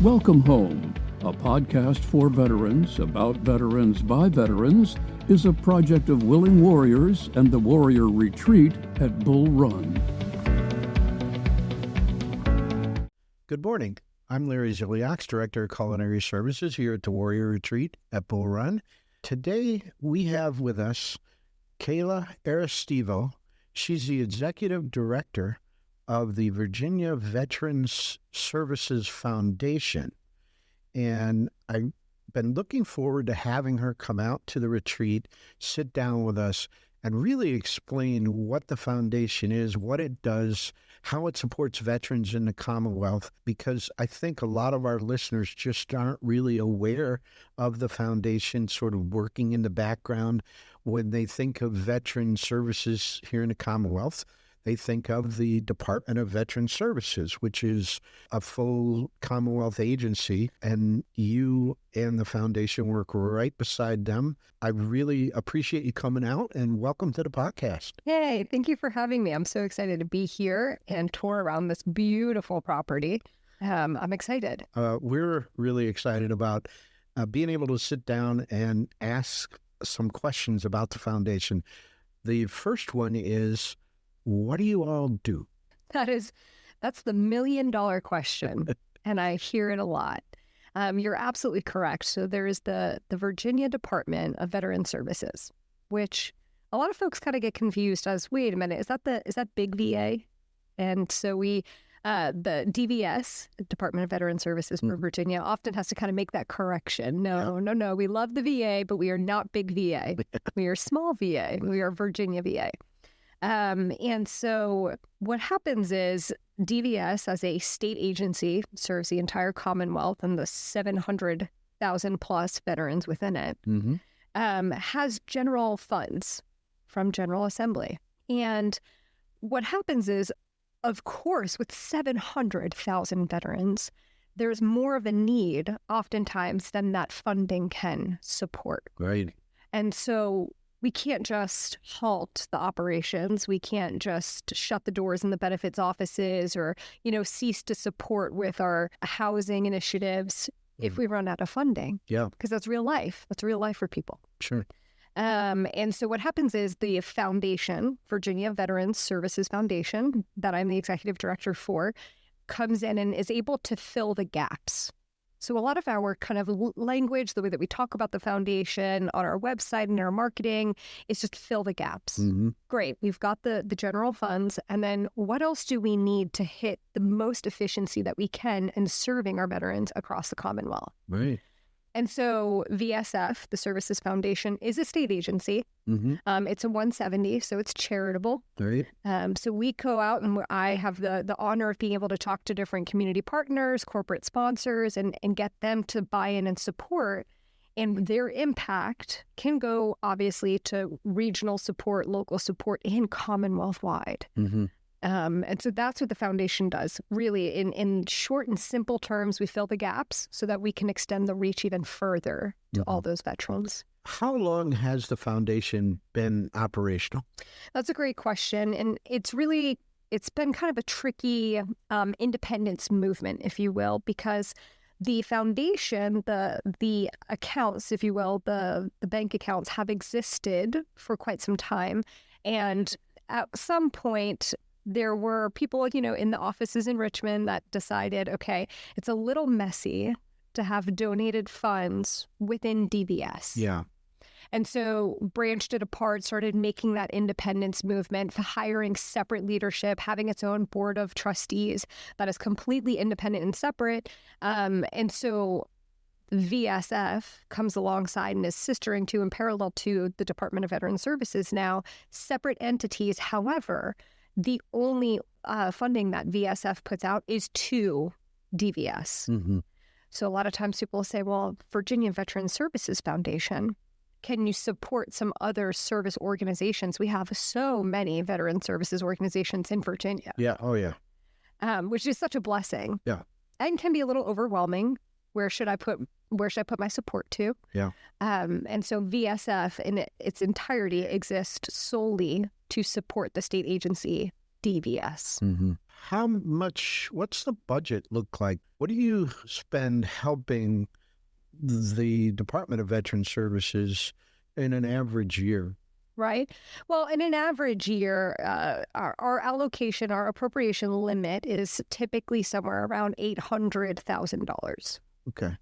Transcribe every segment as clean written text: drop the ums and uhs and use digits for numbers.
Welcome Home, a podcast for veterans, about veterans by veterans, is a project of Willing Warriors and the Warrior Retreat at Bull Run. Good morning. I'm Larry Ziliaks, Director of Culinary Services here at the Warrior Retreat at Bull Run. Today we have with us Kayla Arestivo. She's the Executive Director of the Virginia Veterans Services Foundation. And I've been looking forward to having her come out to the retreat, sit down with us, and really explain what the foundation is, what it does, how it supports veterans in the Commonwealth, because I think a lot of our listeners just aren't really aware of the foundation sort of working in the background. When they think of veteran services here in the Commonwealth, they think of the Department of Veteran Services, which is a full Commonwealth agency, and you and the foundation work right beside them. I really appreciate you coming out, and welcome to the podcast. Hey, thank you for having me. I'm so excited to be here and tour around this beautiful property. I'm excited. We're really excited about being able to sit down and ask some questions about the foundation. The first one is, what do you all do? That's the $1 million question, and I hear it a lot. You're absolutely correct. So there is the Virginia Department of Veteran Services, which a lot of folks kind of get confused as, wait a minute, is that big VA? And so the DVS, Department of Veteran Services for Virginia, often has to kind of make that correction. No, we love the VA, but we are not big VA. We are small VA. We are Virginia VA. And so what happens is DVS, as a state agency, serves the entire Commonwealth and the 700,000 plus veterans within it, has general funds from General Assembly. And what happens is, of course, with 700,000 veterans, there's more of a need oftentimes than that funding can support. Right. And so we can't just halt the operations. We can't just shut the doors in the benefits offices or, cease to support with our housing initiatives if we run out of funding. Yeah. Because that's real life. That's real life for people. Sure. And so what happens is the foundation, Virginia Veterans Services Foundation, that I'm the executive director for, comes in and is able to fill the gaps. So a lot of our kind of language, the way that we talk about the foundation on our website and our marketing, is just fill the gaps. Great. We've got the general funds. And then what else do we need to hit the most efficiency that we can in serving our veterans across the Commonwealth? Right. And so VSF, the Services Foundation, is a state agency. It's a 170, so it's charitable. Right. So we go out and I have the honor of being able to talk to different community partners, corporate sponsors, and get them to buy in and support. And their impact can go, obviously, to regional support, local support, and Commonwealth-wide. And so that's what the foundation does. Really, in short and simple terms, we fill the gaps so that we can extend the reach even further to all those veterans. How long has the foundation been operational? That's a great question. And it's been kind of a tricky independence movement, if you will, because the foundation, the accounts, if you will, the bank accounts have existed for quite some time. And at some point, there were people, in the offices in Richmond that decided, okay, it's a little messy to have donated funds within DVS. Yeah. And so branched it apart, started making that independence movement, hiring separate leadership, having its own board of trustees that is completely independent and separate. And so VSF comes alongside and is sistering to and parallel to the Department of Veteran Services now, separate entities. However, the only funding that VSF puts out is to DVS. So a lot of times people will say, well, Virginia Veteran Services Foundation, can you support some other service organizations? We have so many veteran services organizations in Virginia. Yeah. Oh, yeah. Which is such a blessing. Yeah. And can be a little overwhelming. Where should I put my support to? Yeah. And so VSF in its entirety exists solely to support the state agency DVS. How much, what's the budget look like? What do you spend helping the Department of Veteran Services in an average year? Right. Well, in an average year, our allocation, our appropriation limit is typically somewhere around $800,000. Okay.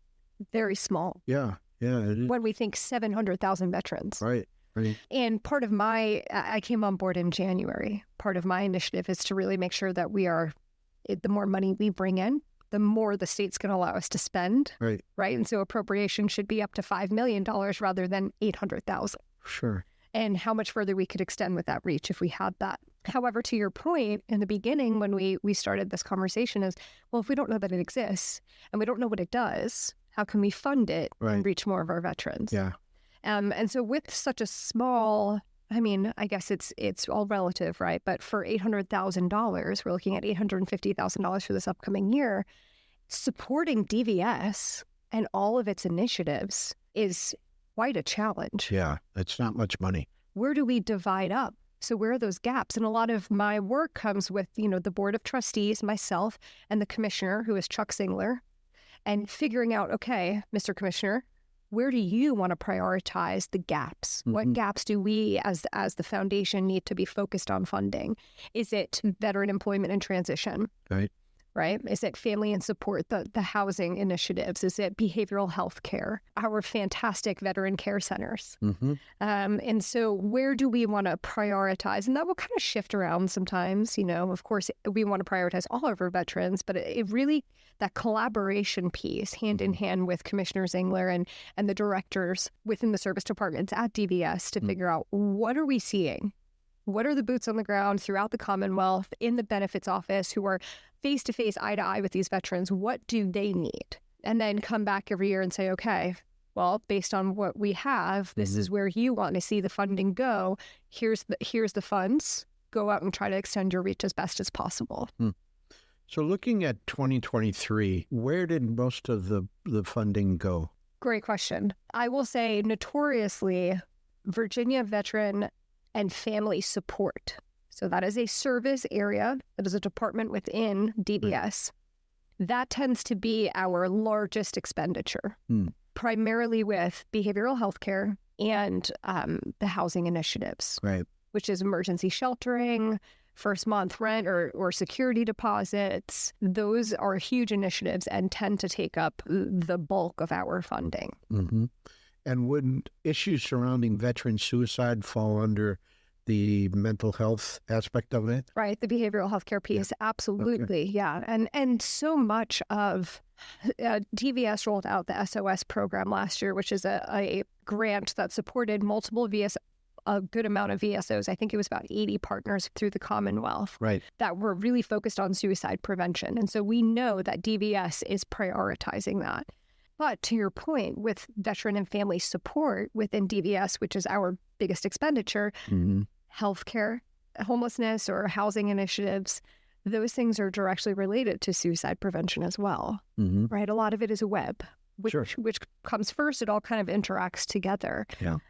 Very small. Yeah. It is. When we think 700,000 veterans. Right. And part of I came on board in January. Part of my initiative is to really make sure that the more money we bring in, the more the state's going to allow us to spend. Right. And so appropriation should be up to $5 million rather than $800,000. Sure. And how much further we could extend with that reach if we had that. However, to your point, in the beginning, when we started this conversation is, well, if we don't know that it exists and we don't know what it does, how can we fund it and reach more of our veterans? Yeah. And so with such a small, I guess it's all relative, right? But for $800,000, we're looking at $850,000 for this upcoming year. Supporting DVS and all of its initiatives is quite a challenge. Yeah, it's not much money. Where do we divide up? So where are those gaps? And a lot of my work comes with, the board of trustees, myself, and the commissioner, who is Chuck Singler, and figuring out, okay, Mr. Commissioner, where do you want to prioritize the gaps? What gaps do we as the foundation need to be focused on funding? Is it veteran employment and transition? Right? Is it family and support, the housing initiatives? Is it behavioral health care, our fantastic veteran care centers? And so where do we want to prioritize? And that will kind of shift around sometimes. Of course, we want to prioritize all of our veterans, but it really, that collaboration piece, hand in hand with Commissioner Zingler and the directors within the service departments at DVS to figure out, what are we seeing? What are the boots on the ground throughout the Commonwealth in the benefits office who are face-to-face, eye-to-eye with these veterans? What do they need? And then come back every year and say, okay, well, based on what we have, this is where you want to see the funding go. Here's the funds. Go out and try to extend your reach as best as possible. So looking at 2023, where did most of the funding go? Great question. I will say notoriously, Virginia Veteran and Family Support. So that is a service area, that is a department within DVS. That tends to be our largest expenditure, primarily with behavioral health care and the housing initiatives, which is emergency sheltering, first month rent or security deposits. Those are huge initiatives and tend to take up the bulk of our funding. And would issues surrounding veteran suicide fall under the mental health aspect of it? Right, the behavioral health care piece, absolutely, yeah. And so much of DVS rolled out the SOS program last year, which is a grant that supported multiple a good amount of VSOs. I think it was about 80 partners through the Commonwealth that were really focused on suicide prevention. And so we know that DVS is prioritizing that. But to your point, with veteran and family support within DVS, which is our biggest expenditure, healthcare, homelessness, or housing initiatives, those things are directly related to suicide prevention as well, right? A lot of it is a web, which comes first. It all kind of interacts together.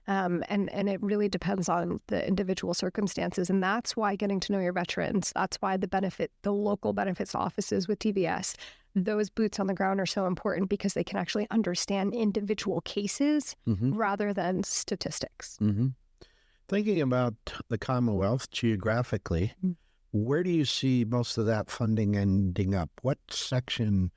And it really depends on the individual circumstances. And that's why getting to know your veterans, that's why the local benefits offices with DVS, those boots on the ground are so important, because they can actually understand individual cases rather than statistics. Thinking about the Commonwealth geographically, where do you see most of that funding ending up? What section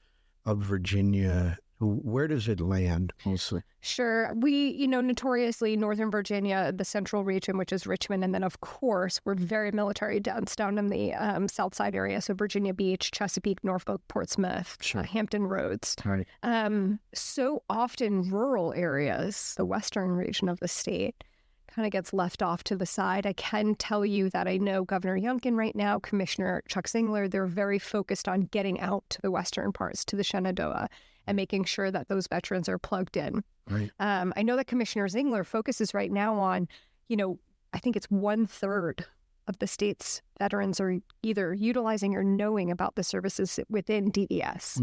of Virginia, where does it land mostly? Sure. We, notoriously Northern Virginia, the central region, which is Richmond. And then, of course, we're very military dense down in the South Side area. So Virginia Beach, Chesapeake, Norfolk, Portsmouth, Hampton Roads. So often rural areas, the western region of the state, kind of gets left off to the side. I can tell you that I know Governor Youngkin right now, Commissioner Chuck Singler, they're very focused on getting out to the western parts, to the Shenandoah, and making sure that those veterans are plugged in. I know that Commissioner Zingler focuses right now on, I think it's 1/3 of the state's veterans are either utilizing or knowing about the services within DVS.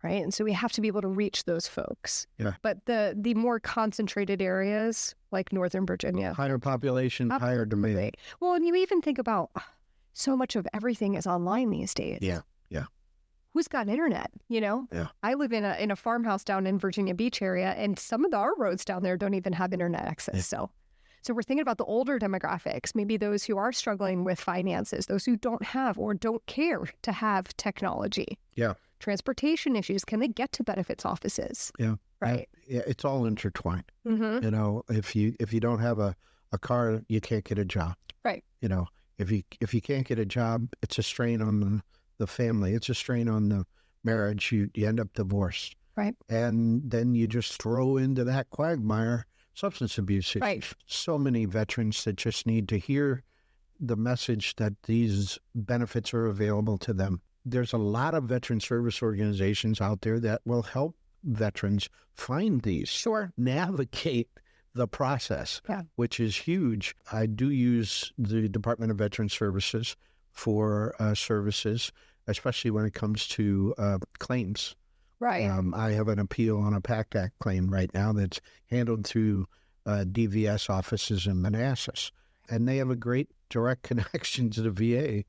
Right. And so we have to be able to reach those folks. But the more concentrated areas like Northern Virginia. Higher population, higher demand. Well, and you even think about so much of everything is online these days. Yeah. Who's got internet? Yeah. I live in a farmhouse down in Virginia Beach area, and some of our roads down there don't even have internet access. Yeah. So we're thinking about the older demographics, maybe those who are struggling with finances, those who don't have or don't care to have technology. Yeah. Transportation issues. Can they get to benefits offices? Yeah. Right. Yeah. It's all intertwined. Mm-hmm. If you don't have a car, you can't get a job. Right. If you can't get a job, it's a strain on the family. It's a strain on the marriage. You end up divorced. Right. And then you just throw into that quagmire substance abuse. Right. So many veterans that just need to hear the message that these benefits are available to them. There's a lot of veteran service organizations out there that will help veterans find these. Sure. Navigate the process, Yeah. which is huge. I do use the Department of Veteran Services for services, especially when it comes to claims. Right. I have an appeal on a PACT Act claim right now that's handled through DVS offices in Manassas, and they have a great direct connection to the VA,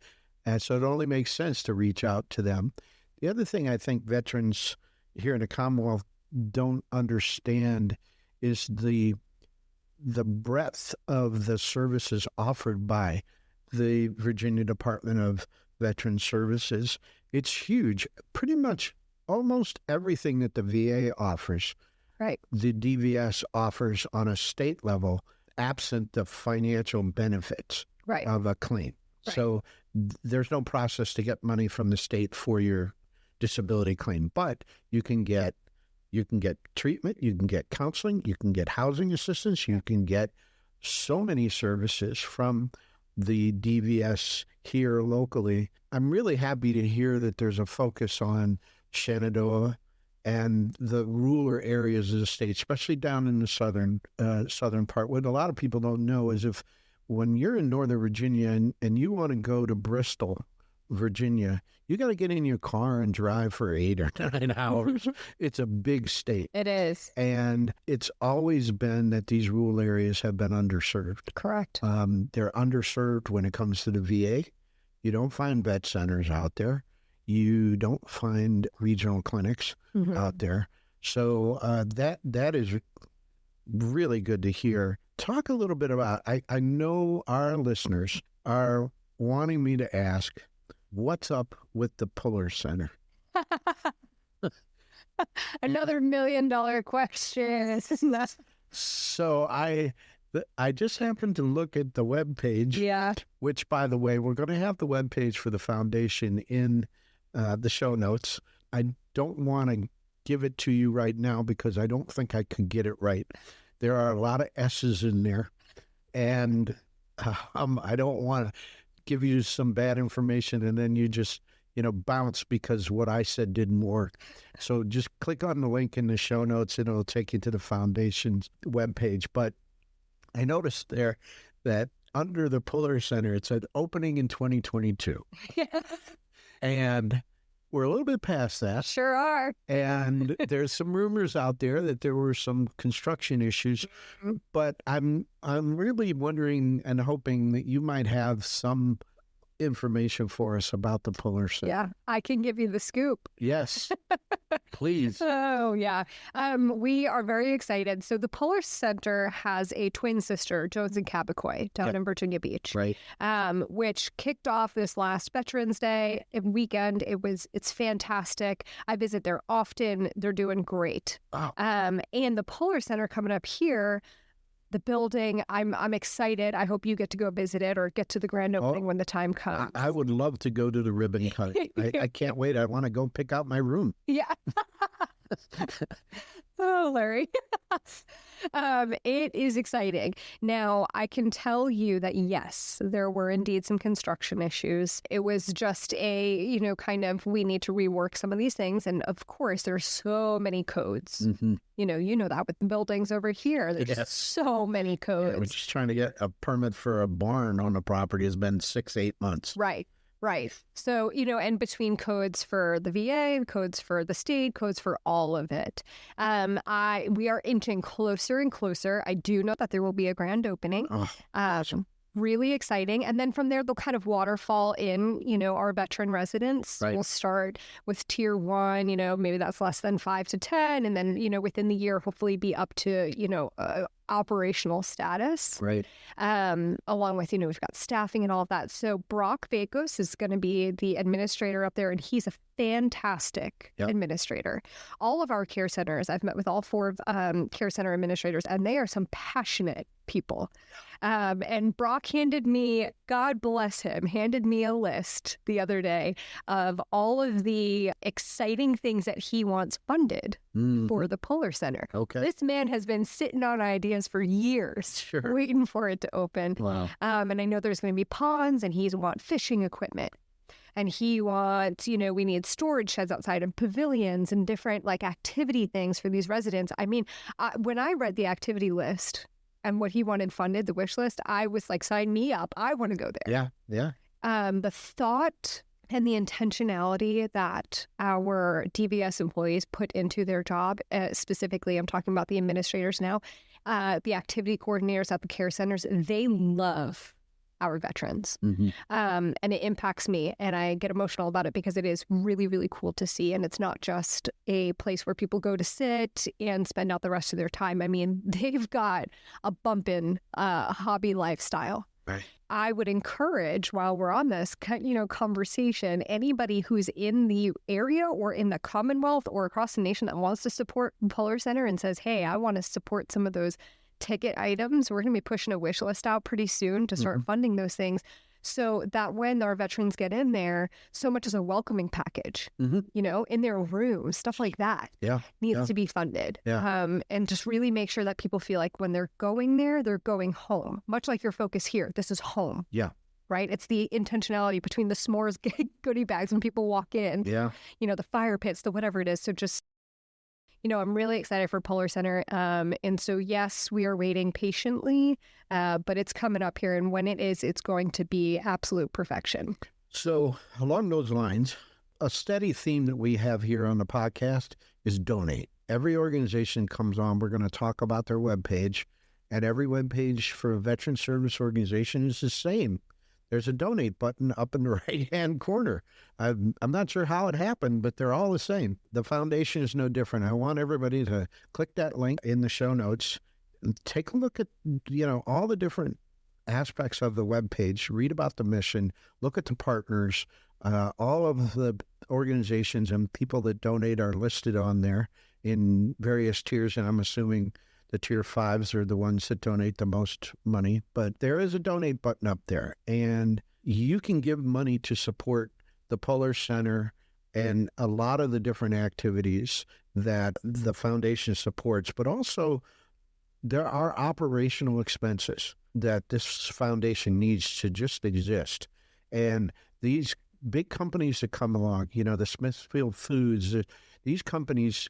and so it only makes sense to reach out to them. The other thing I think veterans here in the Commonwealth don't understand is the breadth of the services offered by the Virginia Department of Veteran Services. It's huge. Pretty much almost everything that the VA offers, Right. the DVS offers on a state level, absent the financial benefits Right. of a claim. Right. So there's no process to get money from the state for your disability claim, but you can get treatment, you can get counseling, you can get housing assistance, you can get so many services from the DVS here locally. I'm really happy to hear that there's a focus on Shenandoah and the rural areas of the state, especially down in the southern part. What a lot of people don't know is when you're in Northern Virginia and you want to go to Bristol, Virginia, you got to get in your car and drive for 8 or 9 hours. It's a big state. It is. And it's always been that these rural areas have been underserved. Correct. They're underserved when it comes to the VA. You don't find vet centers out there. You don't find regional clinics out there. So that is really good to hear. Talk a little bit about, I know our listeners are wanting me to ask, what's up with the Puller Center? Another $1 million question. So I just happened to look at the webpage, Yeah. which, by the way, we're going to have the webpage for the foundation in the show notes. I don't want to give it to you right now because I don't think I could get it right. There are a lot of S's in there, and I don't want to give you some bad information and then you just, bounce because what I said didn't work. So just click on the link in the show notes and it'll take you to the foundation's webpage. But I noticed there that under the Puller Center, it said opening in 2022. Yeah. And we're a little bit past that. Sure are. And there's some rumors out there that there were some construction issues, but I'm really wondering and hoping that you might have some information for us about the Puller Center. Yeah, I can give you the scoop. Yes, please. Oh, yeah. We are very excited. So the Puller Center has a twin sister, Jones and Cabacoy, down in Virginia Beach. Right. Which kicked off this last Veterans Day weekend. It's fantastic. I visit there often. They're doing great. Wow. And the Puller Center coming up here, the building, I'm excited. I hope you get to go visit it or get to the grand opening when the time comes. I would love to go to the ribbon cutting. I can't wait. I want to go pick out my room. Yeah. Oh, Larry. It is exciting. Now, I can tell you that, yes, there were indeed some construction issues. It was just we need to rework some of these things. And of course, there's so many codes. Mm-hmm. You know that with the buildings over here. There's so many codes. Yeah, we're just trying to get a permit for a barn on the property has been 6-8 months. Right. Right. So, and between codes for the VA, codes for the state, codes for all of it, we are inching closer and closer. I do know that there will be a grand opening. Oh, awesome. really exciting. And then from there, they'll kind of waterfall in, our veteran residents. Right. We'll start with tier 1, maybe that's less than 5 to 10. And then, within the year, hopefully be up to, operational status. Right. Along with, we've got staffing and all of that. So Brock Bakos is going to be the administrator up there, and he's a fantastic administrator. All of our care centers, I've met with all 4 care center administrators, and they are some passionate people. And Brock handed me, God bless him, handed me a list the other day of all of the exciting things that he wants funded for the Polar Center. Okay. This man has been sitting on ideas for years, waiting for it to open. Wow. And I know there's going to be ponds, and he's want fishing equipment. And he wants, we need storage sheds outside and pavilions and different activity things for these residents. I mean, when I read the activity list and what he wanted funded, the wish list, I was like, sign me up. I want to go there. Yeah. The thought and the intentionality that our DVS employees put into their job, specifically, I'm talking about the administrators now, the activity coordinators at the care centers, they love our veterans. And it impacts me, and I get emotional about it because it is really, really cool to see. And it's not just a place where people go to sit and spend out the rest of their time. I mean, they've got a bumpin' hobby lifestyle. Right. I would encourage, while we're on this, conversation, anybody who's in the area or in the Commonwealth or across the nation that wants to support Polar Center and says, hey, I want to support some of those ticket items. We're going to be pushing a wish list out pretty soon to start funding those things, so that when our veterans get in there, so much as a welcoming package, in their room, stuff like that needs to be funded. And just really make sure that people feel like when they're going there, they're going home. Much like your focus here, this is home. Yeah. Right? It's the intentionality between the s'mores goodie bags when people walk in, the fire pits, the whatever it is. So just, I'm really excited for Polar Center. And so, yes, we are waiting patiently, but it's coming up here. And when it is, it's going to be absolute perfection. So along those lines, a steady theme that we have here on the podcast is donate. Every organization comes on, we're going to talk about their webpage, and every webpage for a veteran service organization is the same. There's a donate button up in the right-hand corner. I'm not sure how it happened, but they're all the same. The foundation is no different. I want everybody to click that link in the show notes and take a look at, all the different aspects of the webpage. Read about the mission. Look at the partners. All of the organizations and people that donate are listed on there in various tiers, and I'm assuming the tier 5s are the ones that donate the most money, but there is a donate button up there, and you can give money to support the Polar Center and a lot of the different activities that the foundation supports. But also, there are operational expenses that this foundation needs to just exist. And these big companies that come along, the Smithfield Foods, these companies,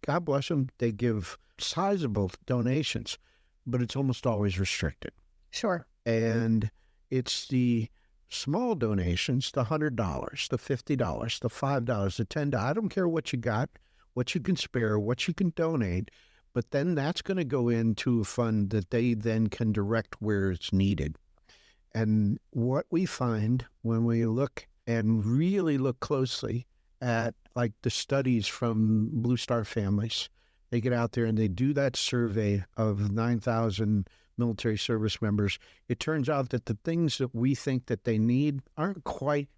God bless them, they give sizable donations, but it's almost always restricted. Sure. And it's the small donations, the $100, the $50, the $5, the $10. I don't care what you got, what you can spare, what you can donate, but then that's going to go into a fund that they then can direct where it's needed. And what we find when we look and really look closely at the studies from Blue Star families, they get out there and they do that survey of 9,000 military service members. It turns out that the things that we think that they need aren't quite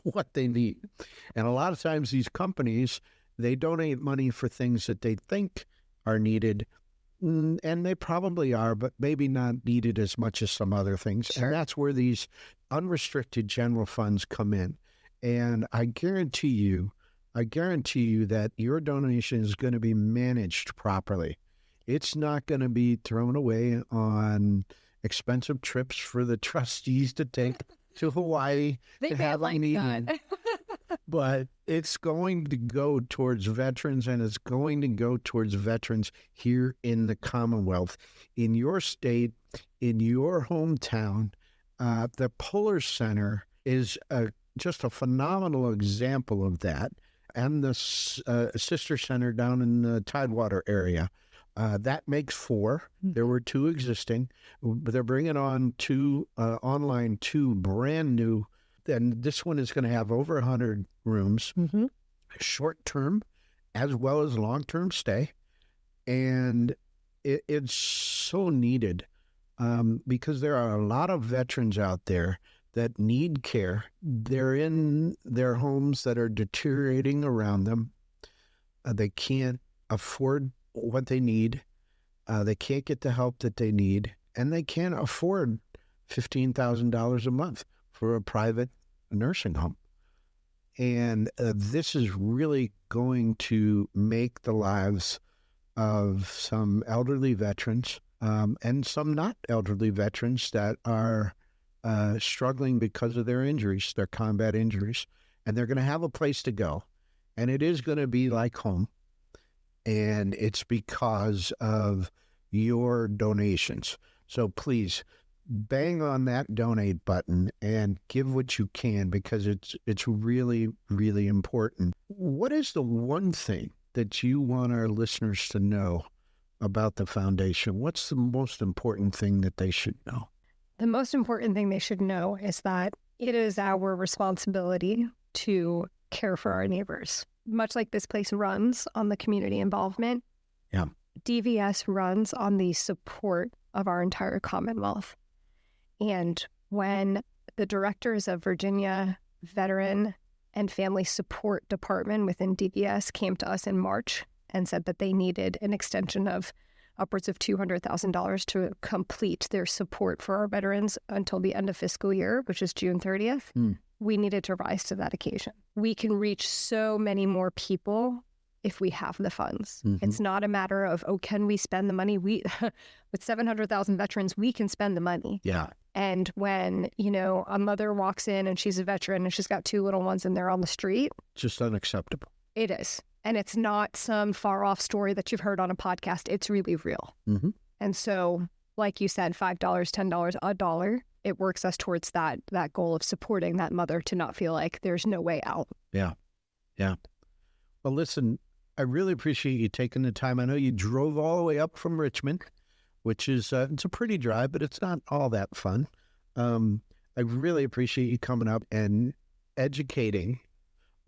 what they need. And a lot of times these companies, they donate money for things that they think are needed, and they probably are, but maybe not needed as much as some other things. Sure. And that's where these unrestricted general funds come in. And I guarantee you that your donation is going to be managed properly. It's not going to be thrown away on expensive trips for the trustees to take to Hawaii. They have that. But it's going to go towards veterans, and it's going to go towards veterans here in the Commonwealth, in your state, in your hometown. The Polar Center is just a phenomenal example of that. And the sister center down in the Tidewater area. That makes 4. There were 2 existing, but they're bringing on 2 online, 2 brand new. And this one is going to have over 100 rooms, short-term as well as long-term stay. And it's so needed because there are a lot of veterans out there that need care. They're in their homes that are deteriorating around them. They can't afford what they need. They can't get the help that they need, and they can't afford $15,000 a month for a private nursing home. And this is really going to make the lives of some elderly veterans and some not elderly veterans that are struggling because of their injuries, their combat injuries, and they're going to have a place to go. And it is going to be like home. And it's because of your donations. So please bang on that donate button and give what you can, because it's really, really important. What is the one thing that you want our listeners to know about the foundation? What's the most important thing that they should know? The most important thing they should know is that it is our responsibility to care for our neighbors. Much like this place runs on the community involvement, DVS runs on the support of our entire Commonwealth. And when the directors of Virginia Veteran and Family Support Department within DVS came to us in March and said that they needed an extension of upwards of $200,000 to complete their support for our veterans until the end of fiscal year, which is June 30th, we needed to rise to that occasion. We can reach so many more people if we have the funds. It's not a matter of, can we spend the money? With 700,000 veterans, we can spend the money. Yeah. And when, a mother walks in and she's a veteran and she's got 2 little ones and they're on the street. Just unacceptable. It is. And it's not some far off story that you've heard on a podcast. It's really real. And so, like you said, $5, $10, $1, it works us towards that goal of supporting that mother to not feel like there's no way out. Yeah. Well, listen, I really appreciate you taking the time. I know you drove all the way up from Richmond, which is, it's a pretty drive, but it's not all that fun. I really appreciate you coming up and educating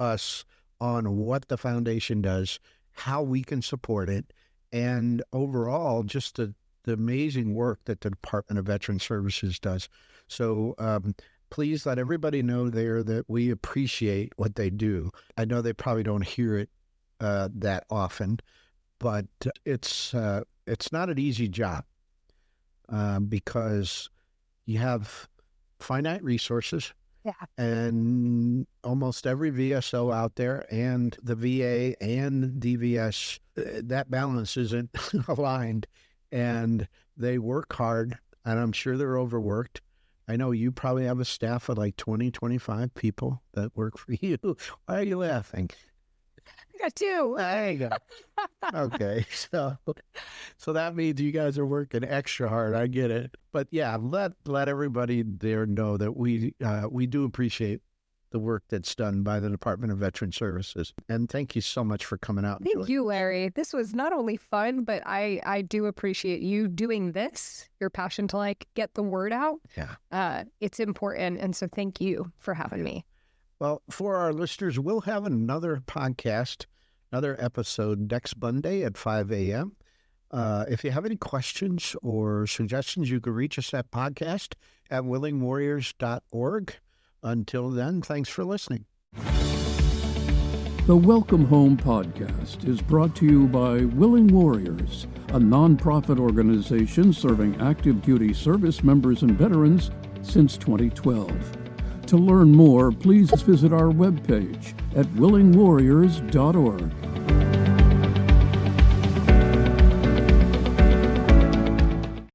us on what the foundation does, how we can support it, and overall, just the amazing work that the Department of Veteran Services does. So please let everybody know there that we appreciate what they do. I know they probably don't hear it that often, but it's not an easy job because you have finite resources. Yeah. And almost every VSO out there and the VA and DVS, that balance isn't aligned. And they work hard, and I'm sure they're overworked. I know you probably have a staff of like 20, 25 people that work for you. Why are you laughing? I got 2. There you go. Okay. So that means you guys are working extra hard. I get it. But yeah, let everybody there know that we do appreciate the work that's done by the Department of Veteran Services. And thank you so much for coming out. Thank you, Larry. This was not only fun, but I do appreciate you doing this, your passion to get the word out. Yeah. It's important. And so thank you for having me. Well, for our listeners, we'll have another podcast, another episode next Monday at 5 a.m. If you have any questions or suggestions, you can reach us at podcast@willingwarriors.org. Until then, thanks for listening. The Welcome Home podcast is brought to you by Willing Warriors, a nonprofit organization serving active duty service members and veterans since 2012. To learn more, please visit our webpage at willingwarriors.org.